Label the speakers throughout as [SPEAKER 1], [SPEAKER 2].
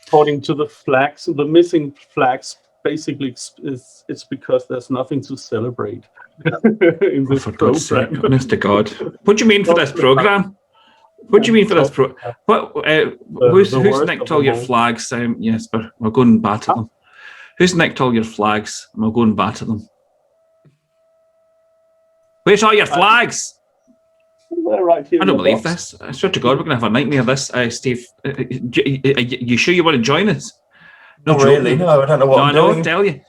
[SPEAKER 1] According to the flags, the missing flags basically it's because there's nothing to celebrate in this
[SPEAKER 2] for God's
[SPEAKER 1] program.
[SPEAKER 2] sake, honest to God. What do you mean for this program? What do you mean for this who's nicked all your flags? Jesper, we'll go and batter them. Who's nicked all your flags? And we'll go and batter them. Where's all your flags?
[SPEAKER 1] They're right here.
[SPEAKER 2] I don't believe this. I swear to God, we're going to have a nightmare of this, Steve. You sure you want to join us?
[SPEAKER 3] Not really. No, I don't know what I'm doing.
[SPEAKER 2] I tell you.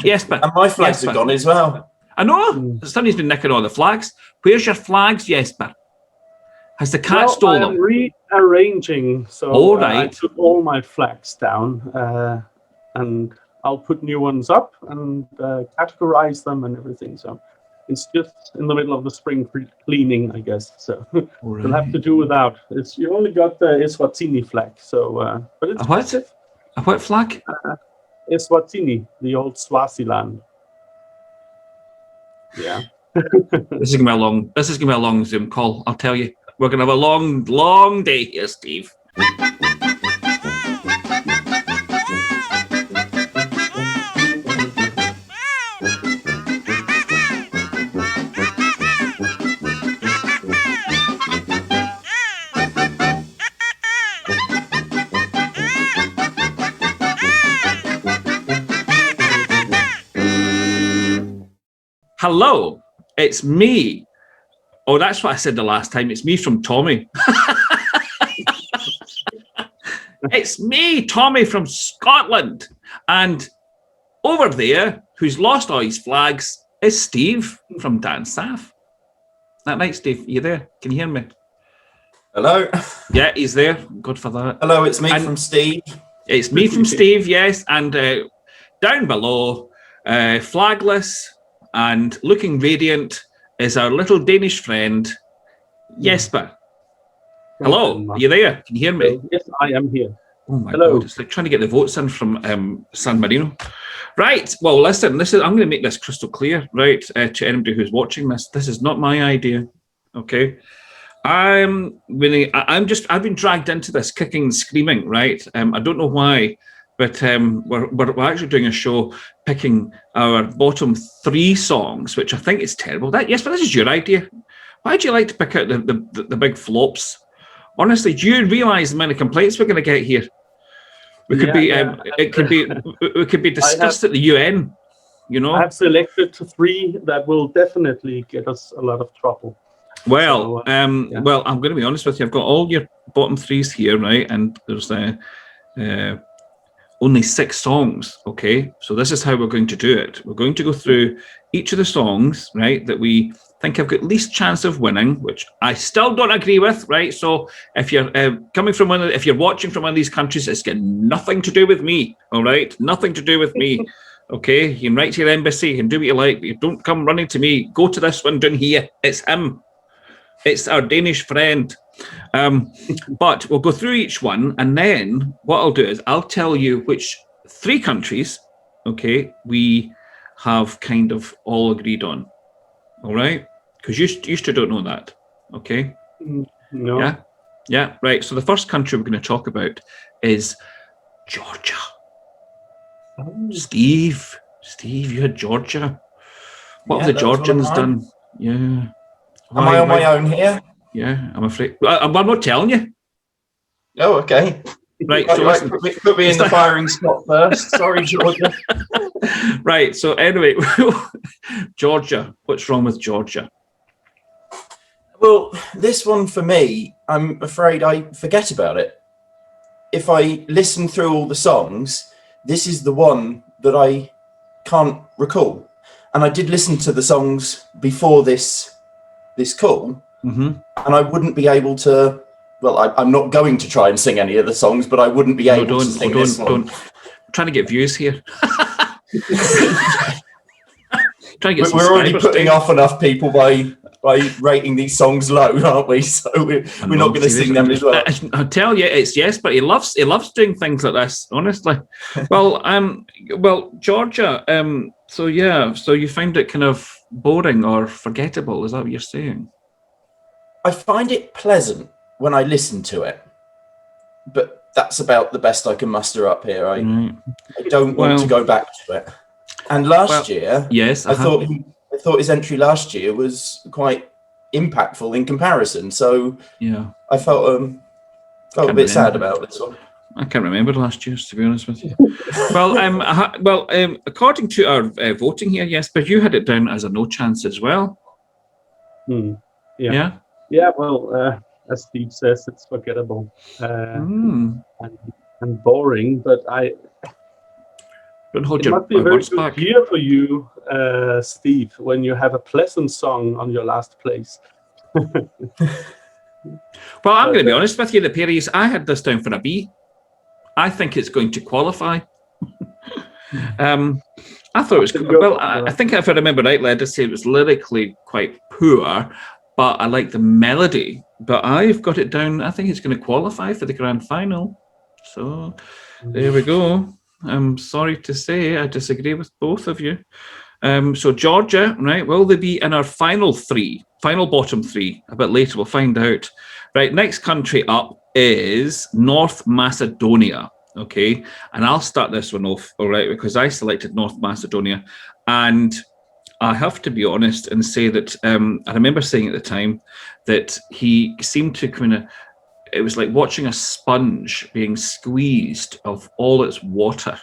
[SPEAKER 2] Yes, but
[SPEAKER 3] and my flags are gone as well.
[SPEAKER 2] I know. Somebody's been nicking all the flags. Where's your flags, Jesper? Has the cat stolen them?
[SPEAKER 1] I'm rearranging. So I took all my flags down, and I'll put new ones up and categorize them and everything. So it's just in the middle of the spring cleaning, I guess. So we'll have to do without. You only got the Eswatini flag. So, but it's massive.
[SPEAKER 2] A what flag?
[SPEAKER 1] Eswatini, the old Swaziland. Yeah.
[SPEAKER 2] This is gonna be a long Zoom call. I'll tell you. We're gonna have a long, long day here, Steve. Hello, it's me. Oh, that's what I said the last time. It's me from Tommy. It's me, Tommy from Scotland. And over there, who's lost all his flags, is Steve from Dan Saff. That night, Steve, are you there? Can you hear me?
[SPEAKER 3] Hello.
[SPEAKER 2] Yeah, he's there. Good for that.
[SPEAKER 3] Hello, it's me from Steve.
[SPEAKER 2] It's me from Steve, yes. And down below, flagless and looking radiant, is our little Danish friend, Jesper. Hello, are you there? Can you hear me?
[SPEAKER 1] Yes, I am here.
[SPEAKER 2] Oh my God, it's like trying to get the votes in from San Marino. Right, well, listen, I'm going to make this crystal clear, right, to anybody who's watching this. This is not my idea, okay? I've been dragged into this kicking and screaming, right? I don't know why, but we're actually doing a show picking our bottom 3 songs, which I think is terrible. Yes, but this is your idea. Why do you like to pick out the big flops? Honestly, do you realise the amount of complaints we're going to get here? We could be discussed at the UN. You know,
[SPEAKER 1] I have selected 3 that will definitely get us a lot of trouble.
[SPEAKER 2] Well, well, I'm going to be honest with you. I've got all your bottom 3s here, right? And there's only 6 songs, okay? So this is how we're going to do it. We're going to go through each of the songs, right, that we think have got least chance of winning, which I still don't agree with, right? So if you're if you're watching from one of these countries, it's got nothing to do with me, all right? Nothing to do with me, okay? You can write to your embassy, you can do what you like, but you don't come running to me. Go to this one down here. It's him. It's our Danish friend. But we'll go through each one, and then what I'll do is I'll tell you which 3 countries, okay, we have kind of all agreed on. All right? Because you still don't know that, okay?
[SPEAKER 1] No.
[SPEAKER 2] Yeah, right. So the first country we're going to talk about is Georgia.
[SPEAKER 1] Oh.
[SPEAKER 2] Steve, you had Georgia. What have the Georgians done? Yeah.
[SPEAKER 3] Am I on my own here?
[SPEAKER 2] Yeah, I'm afraid. I'm not telling you.
[SPEAKER 3] Oh, okay.
[SPEAKER 2] Right, so listen.
[SPEAKER 3] Put me in the firing spot first. Sorry, Georgia.
[SPEAKER 2] Right, so anyway, Georgia. What's wrong with Georgia?
[SPEAKER 3] Well, this one for me, I'm afraid I forget about it. If I listen through all the songs, this is the one that I can't recall. And I did listen to the songs before this call, and I wouldn't be able to. Well, I'm not going to try and sing any of the songs, but I wouldn't be able to sing this one.
[SPEAKER 2] I'm trying to get views here.
[SPEAKER 3] We're already putting off enough people by rating these songs low, aren't we? So we're not going to sing them as well.
[SPEAKER 2] I tell you, it's Jesper. He loves doing things like this. Honestly. Well, Georgia. So you find it kind of boring or forgettable? Is that what you're saying?
[SPEAKER 3] I find it pleasant when I listen to it, but that's about the best I can muster up here. I don't
[SPEAKER 2] Well,
[SPEAKER 3] want to go back to it. And last year,
[SPEAKER 2] yes,
[SPEAKER 3] I thought his entry last year was quite impactful in comparison. So
[SPEAKER 2] yeah,
[SPEAKER 3] I felt a bit sad about this one.
[SPEAKER 2] I can't remember last year's, to be honest with you. Well, according to our voting here, Jesper, you had it down as a no chance as well.
[SPEAKER 1] Yeah. Well, as Steve says, it's forgettable and boring. But
[SPEAKER 2] don't hold
[SPEAKER 1] it
[SPEAKER 2] your
[SPEAKER 1] must be a very
[SPEAKER 2] words
[SPEAKER 1] good
[SPEAKER 2] back.
[SPEAKER 1] year for you, Steve, when you have a pleasant song on your last place.
[SPEAKER 2] Well, I'm going to be honest with you, the Perry's, I had this down for a B. I think it's going to qualify. I thought it was, well, I think if I remember rightly, I did say it was lyrically quite poor, but I like the melody. But I've got it down, I think it's going to qualify for the grand final. So there we go. I'm sorry to say, I disagree with both of you. So Georgia, right, will they be in our final bottom three? A bit later, we'll find out. Right, next country up is North Macedonia, okay? And I'll start this one off, all right, because I selected North Macedonia. And I have to be honest and say that I remember saying at the time that he seemed to kind of, it was like watching a sponge being squeezed of all its water.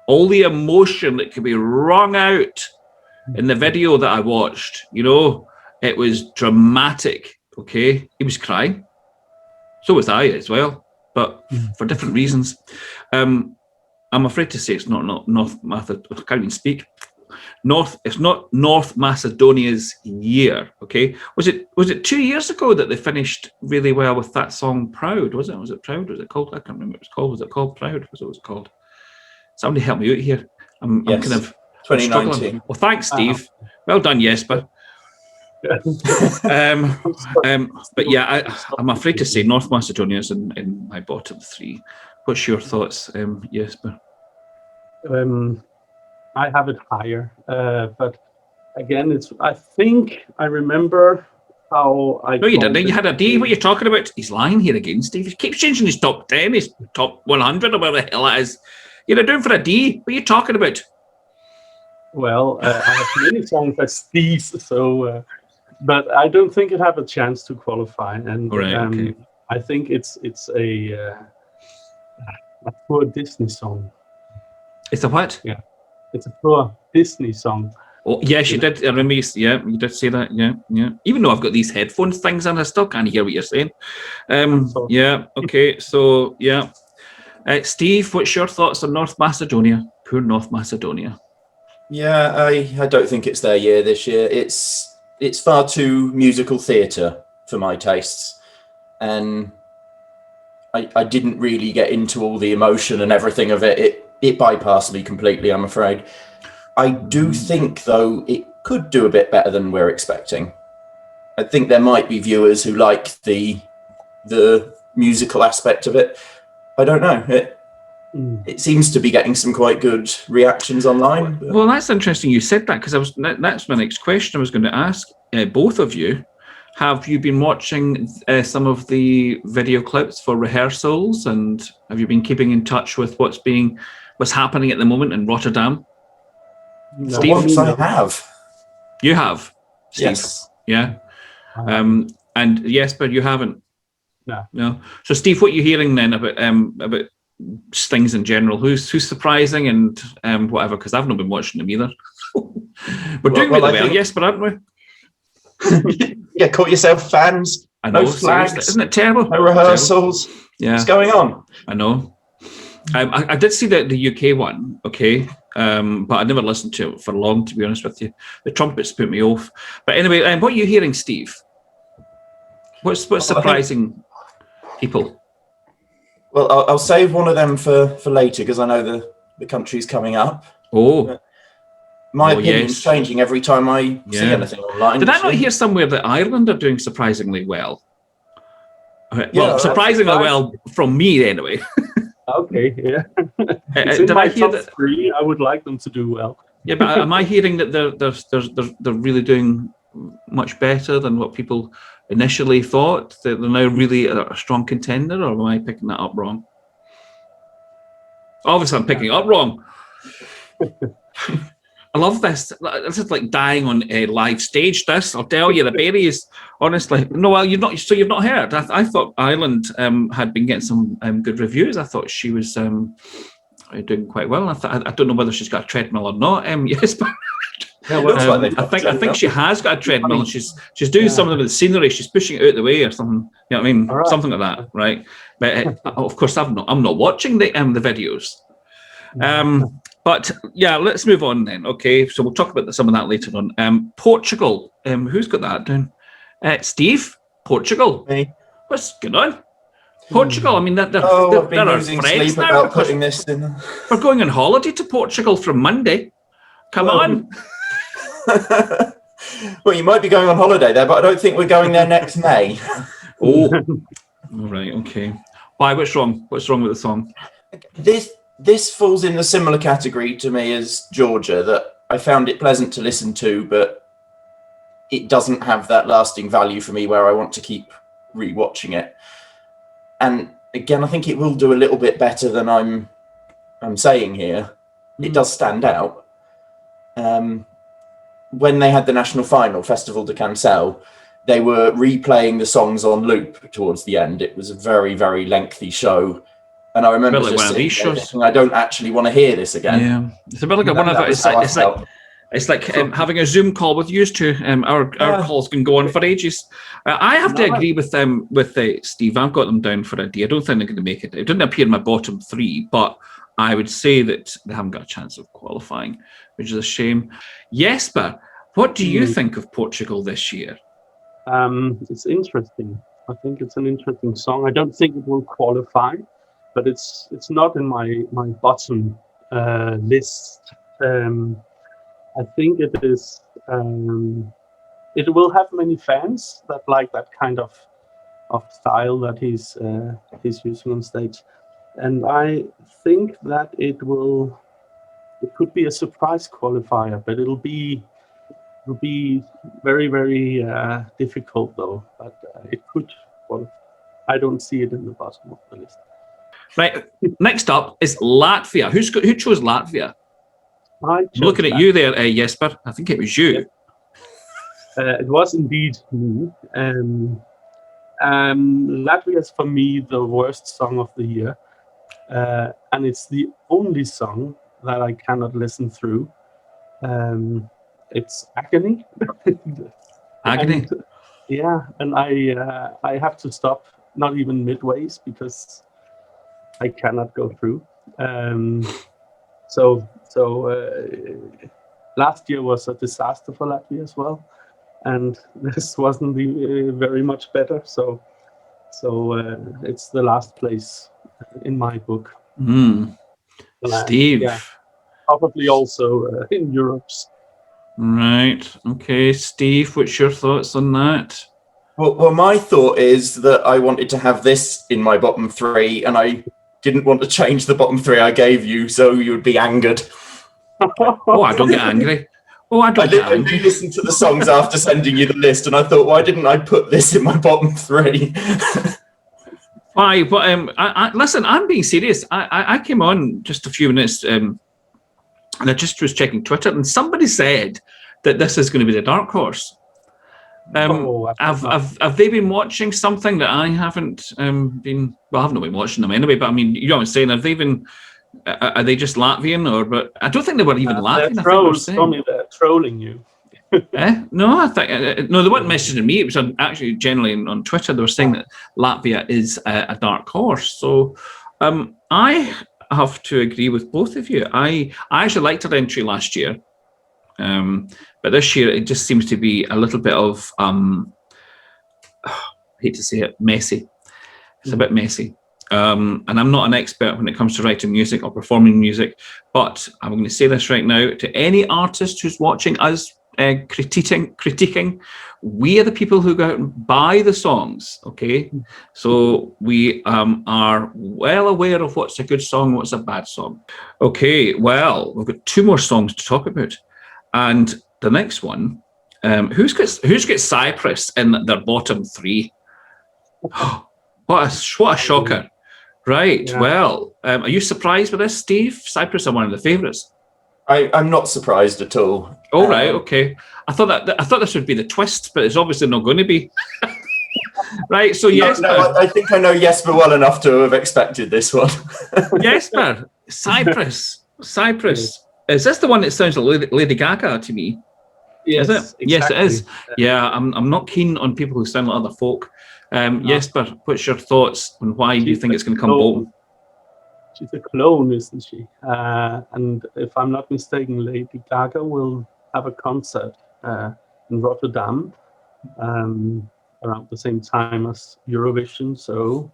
[SPEAKER 2] All the emotion that could be wrung out in the video that I watched, you know, it was dramatic, okay? He was crying. So was I as well, but for different reasons. I'm afraid to say it's not North Macedonia. I can't even speak. It's not North Macedonia's year, okay? Was it 2 years ago that they finished really well with that song Proud? Was it Proud? Was it called? I can't remember what it was called. Was it called Proud? Was it was called? Somebody help me out here. I'm kind of
[SPEAKER 3] 2019.
[SPEAKER 2] struggling. Well, thanks, Steve. Well done, Jesper. But yeah, I'm afraid to say North Macedonia is in my bottom three. What's your thoughts, Jesper?
[SPEAKER 1] I have it higher, but again, I think I remember how I.
[SPEAKER 2] No, you didn't. You had a D. What are you talking about? He's lying here again, Steve. He keeps changing his top 10, his top 100, or whatever the hell it is. You're doing for a D. What are you talking about?
[SPEAKER 1] Well, I have many songs as D's, so, but I don't think it have a chance to qualify. And
[SPEAKER 2] okay.
[SPEAKER 1] I think it's a poor Disney song.
[SPEAKER 2] It's a what?
[SPEAKER 1] Yeah, it's a poor Disney song.
[SPEAKER 2] Oh, yes, you did. I remember you did say that. Yeah. Even though I've got these headphones things on, I still can't hear what you're saying. Yeah, okay. So, yeah. Steve, what's your thoughts on North Macedonia? Poor North Macedonia.
[SPEAKER 3] Yeah, I don't think it's their year this year. It's far too musical theatre for my tastes. And I didn't really get into all the emotion and everything of it. It bypassed me completely, I'm afraid. I do think, though, it could do a bit better than we're expecting. I think there might be viewers who like the musical aspect of it. I don't know. It seems to be getting some quite good reactions online. But...
[SPEAKER 2] Well, that's interesting you said that, because that's my next question I was going to ask both of you. Have you been watching some of the video clips for rehearsals, and have you been keeping in touch with what's happening at the moment in Rotterdam?
[SPEAKER 3] No. Steve, once I have.
[SPEAKER 2] You have, Steve?
[SPEAKER 3] Yes.
[SPEAKER 2] Yeah. And Jesper, you haven't?
[SPEAKER 1] No.
[SPEAKER 2] So, Steve, what are you hearing then about things in general? Who's surprising and whatever? Because I've not been watching them either. We're doing really well, Jesper, aren't we?
[SPEAKER 3] Yeah, call yourself fans.
[SPEAKER 2] I know.
[SPEAKER 3] No flags.
[SPEAKER 2] Isn't it terrible?
[SPEAKER 3] No rehearsals.
[SPEAKER 2] Yeah.
[SPEAKER 3] What's going on?
[SPEAKER 2] I know. I did see the UK one, okay, but I never listened to it for long, to be honest with you. The trumpets put me off. But anyway, what are you hearing, Steve? What's surprising people?
[SPEAKER 3] Well, I'll save one of them for later, because I know the country's coming up.
[SPEAKER 2] Oh.
[SPEAKER 3] My opinion's changing every time I see anything online.
[SPEAKER 2] Did I not hear somewhere that Ireland are doing surprisingly well? Well, surprisingly well from me, anyway.
[SPEAKER 1] Okay, yeah.
[SPEAKER 2] Did I hear that?
[SPEAKER 1] Three, I would like them to do well.
[SPEAKER 2] Yeah, but am I hearing that they're really doing much better than what people initially thought? That they're now really a strong contender, or am I picking that up wrong? Obviously, I'm picking it up wrong. I love this. This is like dying on a live stage. This, I'll tell you, the berries. Honestly, no. Well, you've not. So you've not heard. I thought Ireland had been getting some good reviews. I thought she was doing quite well. I don't know whether she's got a treadmill or not. Yes, but I think she has got a treadmill. She's doing something with the scenery. She's pushing it out the way or something. You know what I mean? Right. Something like that, right? But of course, I'm not watching the videos. But yeah, let's move on then. Okay, so we'll talk about some of that later on. Portugal. Who's got that down? Steve. Portugal.
[SPEAKER 3] Me.
[SPEAKER 2] What's going on? Portugal. I mean, they're
[SPEAKER 3] I've been
[SPEAKER 2] our
[SPEAKER 3] losing
[SPEAKER 2] friends
[SPEAKER 3] sleep
[SPEAKER 2] now.
[SPEAKER 3] about putting this in.
[SPEAKER 2] We're going on holiday to Portugal from Monday. Come on.
[SPEAKER 3] Well, you might be going on holiday there, but I don't think we're going there next May.
[SPEAKER 2] Oh, all right, okay. Why? What's wrong? What's wrong with the song?
[SPEAKER 3] This falls in a similar category to me as Georgia, that I found it pleasant to listen to, but it doesn't have that lasting value for me where I want to keep rewatching it. And again, I think it will do a little bit better than I'm saying here. It does stand out. When they had the national final, Festival de Cancel, they were replaying the songs on loop towards the end. It was a very, very lengthy show. And I remember just sitting there thinking, I don't actually want to hear this again.
[SPEAKER 2] Yeah, it's a bit like one of it. It's like having a Zoom call with you two. Our calls can go on for ages. I have to agree with Steve. I've got them down for a D. I don't think they're going to make it. It didn't appear in my bottom three, but I would say that they haven't got a chance of qualifying, which is a shame. Jesper, what do you think of Portugal this year?
[SPEAKER 1] It's interesting. I think it's an interesting song. I don't think it will qualify, but it's not in my bottom list. I think it is. It will have many fans that like that kind of style that he's using on stage, and I think that it could be a surprise qualifier, but it'll be very, very difficult though. But it could. Well, I don't see it in the bottom of the list.
[SPEAKER 2] Right. Next up is Latvia. Who chose Latvia? I'm looking at you there, Jesper. I think it was you.
[SPEAKER 1] It was indeed me. Latvia is for me the worst song of the year, and it's the only song that I cannot listen through. It's Agony.
[SPEAKER 2] Agony.
[SPEAKER 1] And I have to stop, not even midways, because I cannot go through. So last year was a disaster for Latvia as well, and this wasn't very much better. So it's the last place in my book.
[SPEAKER 2] Steve,
[SPEAKER 1] probably also in Europe's.
[SPEAKER 2] Right. Okay, Steve, what's your thoughts on that?
[SPEAKER 3] Well, my thought is that I wanted to have this in my bottom three, and I didn't want to change the bottom three I gave you, so you would be angered.
[SPEAKER 2] Oh, I don't get angry. I
[SPEAKER 3] listened to the songs after sending you the list, and I thought, why didn't I put this in my bottom three?
[SPEAKER 2] Why? But listen, I'm being serious. I came on just a few minutes, and I just was checking Twitter, and somebody said that this is going to be the dark horse. Have they been watching something that I haven't been? Well, I haven't been watching them anyway. But I mean, you know what I'm saying? Have they been? Are they just Latvian, or? But I don't think they were even Latvian.
[SPEAKER 1] They're trolls. They're trolling you.
[SPEAKER 2] No, I think no. They weren't messaging me. It was actually generally on Twitter. They were saying that Latvia is a dark horse. So I have to agree with both of you. I actually liked her entry last year. But this year it just seems to be a little bit of I hate to say it, messy. It's a bit messy. And I'm not an expert when it comes to writing music or performing music, but I'm going to say this right now to any artist who's watching us critiquing, we are the people who go out and buy the songs, okay? So we are well aware of what's a good song, what's a bad song. Okay, well, we've got two more songs to talk about. And the next one, who's got Cyprus in their bottom three? What a shocker! Right.
[SPEAKER 1] Yeah.
[SPEAKER 2] Well, are you surprised with this, Steve? Cyprus are one of the favourites.
[SPEAKER 3] I'm not surprised at all.
[SPEAKER 2] Oh, right. Okay. I thought this would be the twist, but it's obviously not going to be. Right. So Jesper.
[SPEAKER 3] No, I think I know Jesper well enough to have expected this one.
[SPEAKER 2] Jesper, Cyprus. Is this the one that sounds like Lady Gaga to me?
[SPEAKER 1] Yes,
[SPEAKER 2] is it?
[SPEAKER 1] exactly.
[SPEAKER 2] Yes, it is. Yeah, I'm not keen on people who sound like other folk. Jesper, what's your thoughts on why you think it's going to come bottom?
[SPEAKER 1] She's a clone, isn't she? And if I'm not mistaken, Lady Gaga will have a concert in Rotterdam around the same time as Eurovision. So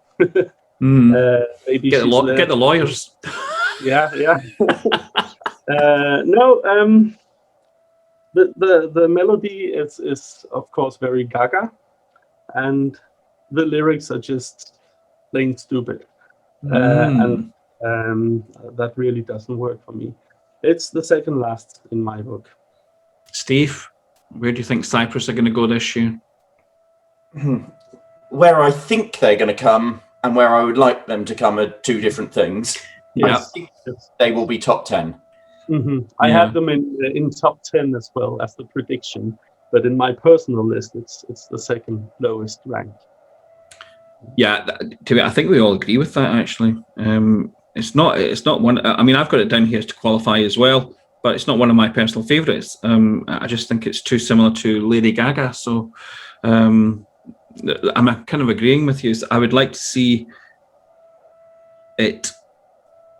[SPEAKER 1] maybe
[SPEAKER 2] get the lawyers.
[SPEAKER 1] Yeah. No. The melody is of course very Gaga, and the lyrics are just plain stupid. And that really doesn't work for me. It's the second last in my book.
[SPEAKER 2] Steve, where do you think Cyprus are going to go this year?
[SPEAKER 3] Where I think they're going to come and where I would like them to come are two different things.
[SPEAKER 2] Yeah.
[SPEAKER 3] I think they will be top 10.
[SPEAKER 1] I have them in top 10 as well as the prediction, but in my personal list, it's the second lowest rank.
[SPEAKER 2] Yeah, I think we all agree with that. Actually, it's not one. I mean, I've got it down here to qualify as well, but it's not one of my personal favourites. I just think it's too similar to Lady Gaga. So I'm kind of agreeing with you. I would like to see it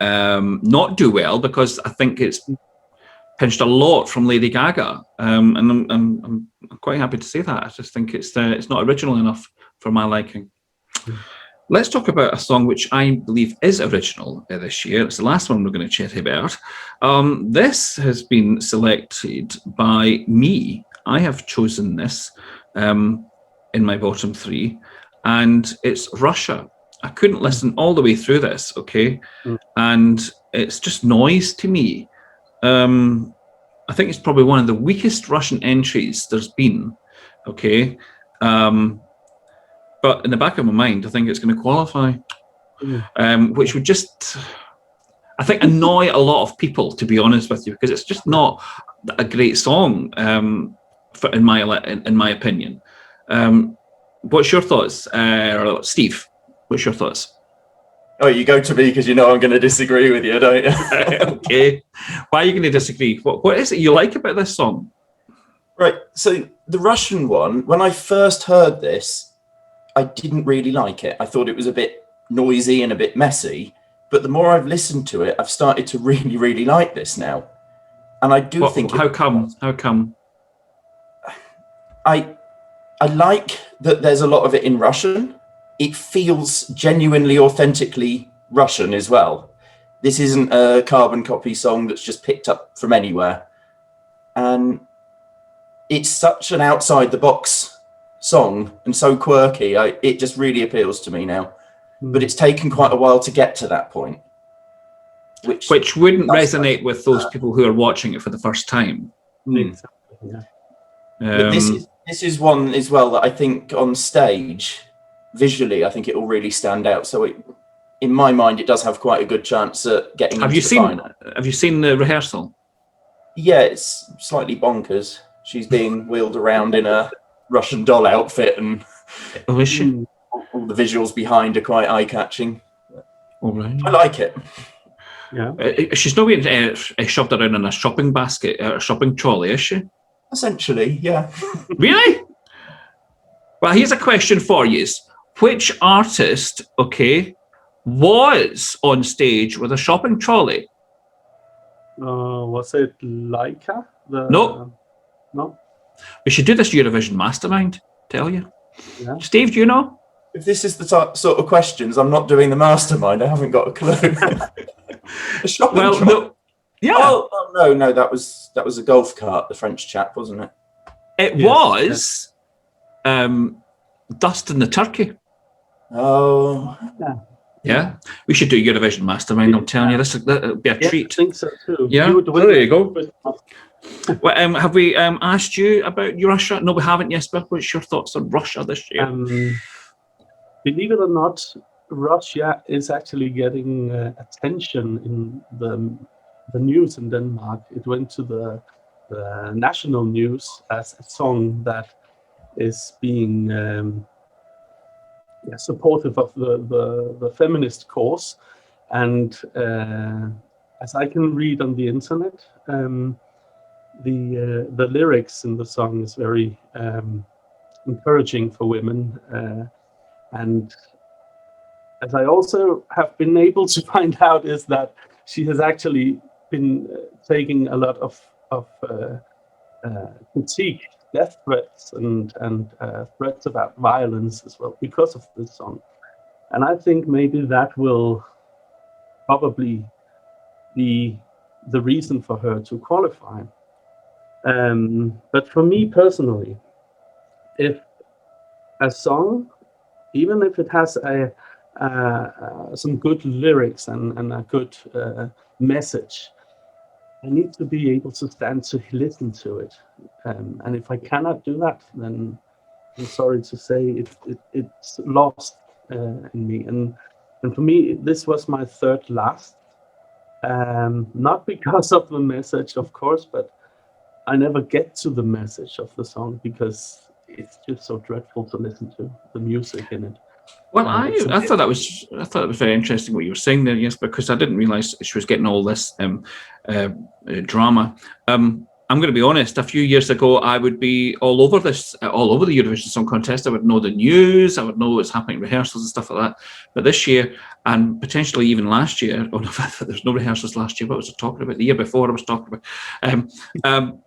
[SPEAKER 2] not do well, because I think it's pinched a lot from Lady Gaga, and I'm quite happy to say that. I just think it's not original enough for my liking. Let's talk about a song which I believe is original this year. It's the last one we're going to chat about. This has been selected by me. I have chosen this in my bottom three, and it's Russia. I couldn't listen all the way through this, okay? And it's just noise to me. I think it's probably one of the weakest Russian entries there's been, okay? But in the back of my mind, I think it's going to qualify, which would just, I think, annoy a lot of people, to be honest with you, because it's just not a great song, in my opinion. What's your thoughts, Steve? What's your thoughts?
[SPEAKER 3] Oh, you go to me because you know I'm going to disagree with you, don't you?
[SPEAKER 2] Okay. Why are you going to disagree? What is it you like about this song?
[SPEAKER 3] Right. So the Russian one, when I first heard this, I didn't really like it. I thought it was a bit noisy and a bit messy. But the more I've listened to it, I've started to really, really like this now. And I do think...
[SPEAKER 2] How come?
[SPEAKER 3] I like that there's a lot of it in Russian. It feels genuinely, authentically Russian as well. This isn't a carbon copy song that's just picked up from anywhere. And it's such an outside-the-box song and so quirky. It just really appeals to me now. But it's taken quite a while to get to that point.
[SPEAKER 2] Which wouldn't resonate with those people who are watching it for the first time.
[SPEAKER 1] Exactly, yeah.
[SPEAKER 3] But this is one as well that I think on stage, visually, I think it will really stand out. So in my mind, it does have quite a good chance at getting into the final.
[SPEAKER 2] Have you seen the rehearsal?
[SPEAKER 3] Yeah, it's slightly bonkers. She's being wheeled around in a Russian doll outfit, and
[SPEAKER 2] all
[SPEAKER 3] the visuals behind are quite eye-catching.
[SPEAKER 2] All right.
[SPEAKER 3] I like it.
[SPEAKER 1] Yeah.
[SPEAKER 2] She's not being shoved around in a shopping basket, a shopping trolley, is she?
[SPEAKER 3] Essentially, yeah.
[SPEAKER 2] Really? Well, here's a question for you. Which artist, was on stage with a shopping trolley?
[SPEAKER 1] Was it Laika?
[SPEAKER 2] No.
[SPEAKER 1] No?
[SPEAKER 2] We should do this Eurovision Mastermind, tell you.
[SPEAKER 1] Yeah.
[SPEAKER 2] Steve, do you know?
[SPEAKER 3] If this is the sort of questions, I'm not doing the mastermind. I haven't got a clue. A shopping trolley?
[SPEAKER 2] No. Yeah.
[SPEAKER 3] Oh, no, that was a golf cart, the French chap, wasn't it?
[SPEAKER 2] It was Dustin the Turkey.
[SPEAKER 3] Oh.
[SPEAKER 2] Yeah. We should do Eurovision Mastermind, I'm telling you. That'll be a treat.
[SPEAKER 1] I think so too.
[SPEAKER 2] Yeah, there you go. Well, have we asked you about Russia? No, we haven't, Jesper. What's your thoughts on Russia this year?
[SPEAKER 1] Believe it or not, Russia is actually getting attention in the news in Denmark. It went to the national news as a song that is being supportive of the feminist cause. And as I can read on the internet, the lyrics in the song is very encouraging for women. And as I also have been able to find out, is that she has actually been taking a lot of critique, death threats, and threats about violence as well because of this song. And I think maybe that will probably be the reason for her to qualify. But for me personally, if a song, even if it has some good lyrics and a good message, I need to be able to stand to listen to it. And if I cannot do that, then I'm sorry to say it's lost in me. And for me, this was my third last. Not because of the message, of course, but I never get to the message of the song because it's just so dreadful to listen to, the music in it.
[SPEAKER 2] Well, I thought it was very interesting what you were saying there, yes, because I didn't realise she was getting all this drama. I'm going to be honest. A few years ago, I would be all over the Eurovision Song Contest. I would know the news. I would know what's happening in rehearsals and stuff like that. But this year, and potentially even last year, oh no, there's no rehearsals last year. What was I talking about? The year before, I was talking about.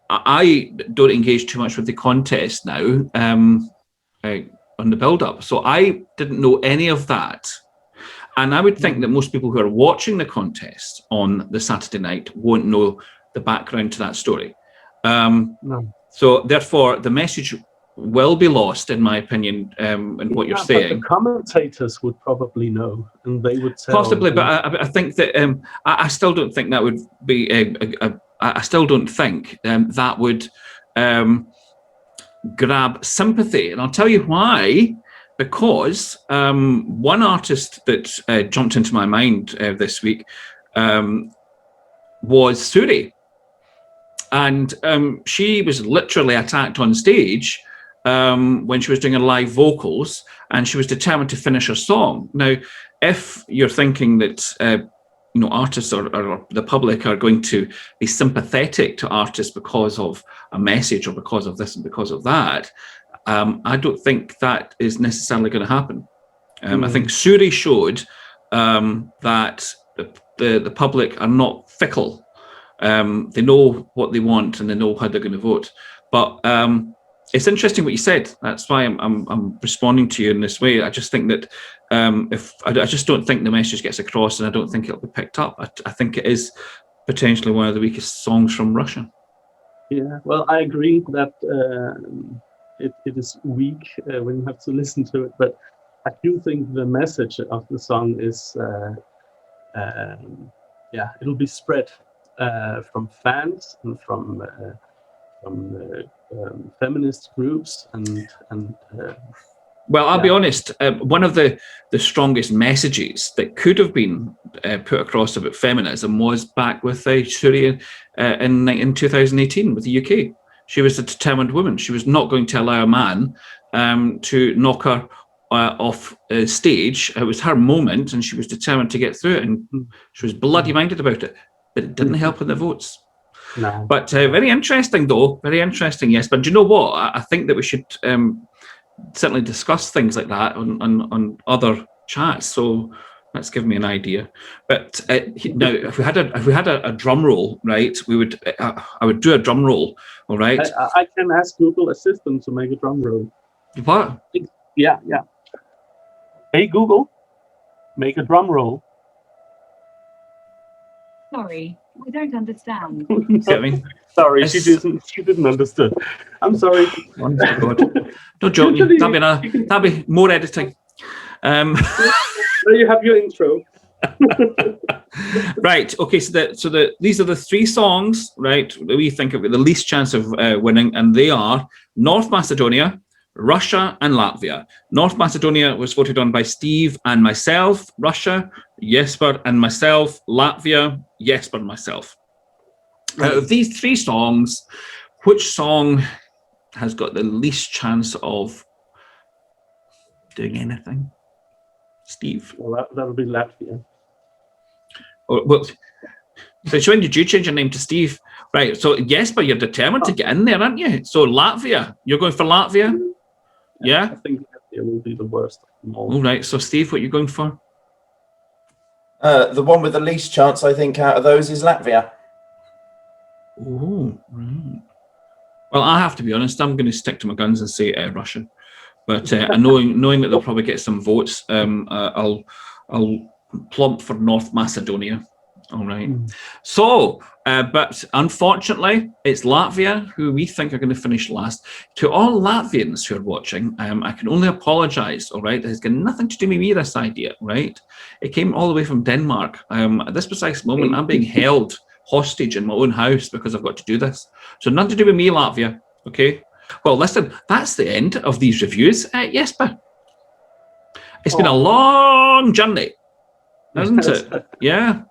[SPEAKER 2] I don't engage too much with the contest now. On the build-up, so I didn't know any of that, and I would think that most people who are watching the contest on the Saturday night won't know the background to that story.
[SPEAKER 1] No.
[SPEAKER 2] So therefore, the message will be lost, in my opinion, in what you're saying.
[SPEAKER 1] But the commentators would probably know, and they would tell.
[SPEAKER 2] Possibly, but I think that I still don't think that would be I still don't think that would. Grab sympathy, and I'll tell you why. Because one artist that jumped into my mind this week was Suri, and she was literally attacked on stage when she was doing her live vocals, and she was determined to finish her song. Now, if you're thinking that artists or the public are going to be sympathetic to artists because of a message or because of this and because of that, I don't think that is necessarily going to happen. I think Suri showed that the public are not fickle. They know what they want and they know how they're going to vote. But it's interesting what you said. That's why I'm responding to you in this way. I just think that I just don't think the message gets across, and I don't think it'll be picked up. I think it is potentially one of the weakest songs from Russia. Yeah,
[SPEAKER 1] well, I agree that it is weak when you have to listen to it, but I do think the message of the song is, it'll be spread from fans and from feminist groups and
[SPEAKER 2] well, I'll be honest, one of the strongest messages that could have been put across about feminism was back with Suri in 2018 with the UK. She was a determined woman. She was not going to allow a man to knock her off stage. It was her moment, and she was determined to get through it, and she was bloody minded about it, but it didn't help with the votes.
[SPEAKER 1] No.
[SPEAKER 2] But very interesting, though. Very interesting, yes. But do you know what? I think that we should certainly discuss things like that on other chats. So that's given me an idea. But now, if we had a drum roll, right? I would do a drum roll. All right.
[SPEAKER 1] I can ask Google Assistant to make a drum roll.
[SPEAKER 2] What?
[SPEAKER 1] Yeah. Hey Google, make a drum roll.
[SPEAKER 4] Sorry, I don't understand.
[SPEAKER 2] Get me?
[SPEAKER 1] Sorry, she didn't understand. I'm sorry.
[SPEAKER 2] Oh my God. No joking. That'll be more editing.
[SPEAKER 1] There you have your intro.
[SPEAKER 2] Right. Okay. So these are the three songs, right, that we think have the least chance of winning, and they are North Macedonia, Russia and Latvia. North Macedonia was voted on by Steve and myself. Russia, Jesper and myself. Latvia, Jesper and myself. Out of these 3 songs, which song has got the least chance of doing anything? Steve?
[SPEAKER 1] Well, that'll be Latvia.
[SPEAKER 2] Oh, well, so when did you change your name to Steve? Right, so Jesper, you're determined to get in there, aren't you? So Latvia, you're going for Latvia? Yeah?
[SPEAKER 1] I think Latvia will be the worst of them all.
[SPEAKER 2] All right, so Steve, what are you going for?
[SPEAKER 3] The one with the least chance, I think, out of those is Latvia.
[SPEAKER 2] Oh, right. Well, I have to be honest, I'm going to stick to my guns and say Russia. But knowing that they'll probably get some votes, I'll plump for North Macedonia. All right. So, but unfortunately, it's Latvia who we think are going to finish last. To all Latvians who are watching, I can only apologise. All right, it has got nothing to do with me, this idea. Right, it came all the way from Denmark. At this precise moment, I'm being held hostage in my own house because I've got to do this. So nothing to do with me, Latvia. Okay. Well, listen, that's the end of these reviews. Jesper, it's been a long journey, hasn't it? Yeah.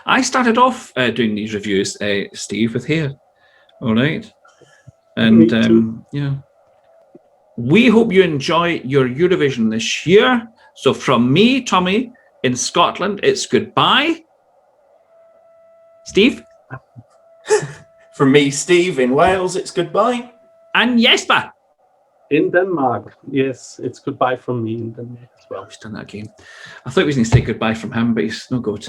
[SPEAKER 2] I started off doing these reviews, Steve, with hair. All right. And yeah. We hope you enjoy your Eurovision this year. So from me, Tommy, in Scotland, it's goodbye. Steve?
[SPEAKER 3] From me, Steve, in Wales, it's goodbye.
[SPEAKER 2] And Jesper?
[SPEAKER 1] In Denmark, yes, it's goodbye from me in Denmark as well.
[SPEAKER 2] He's done that again. I thought he was going to say goodbye from him, but he's no good.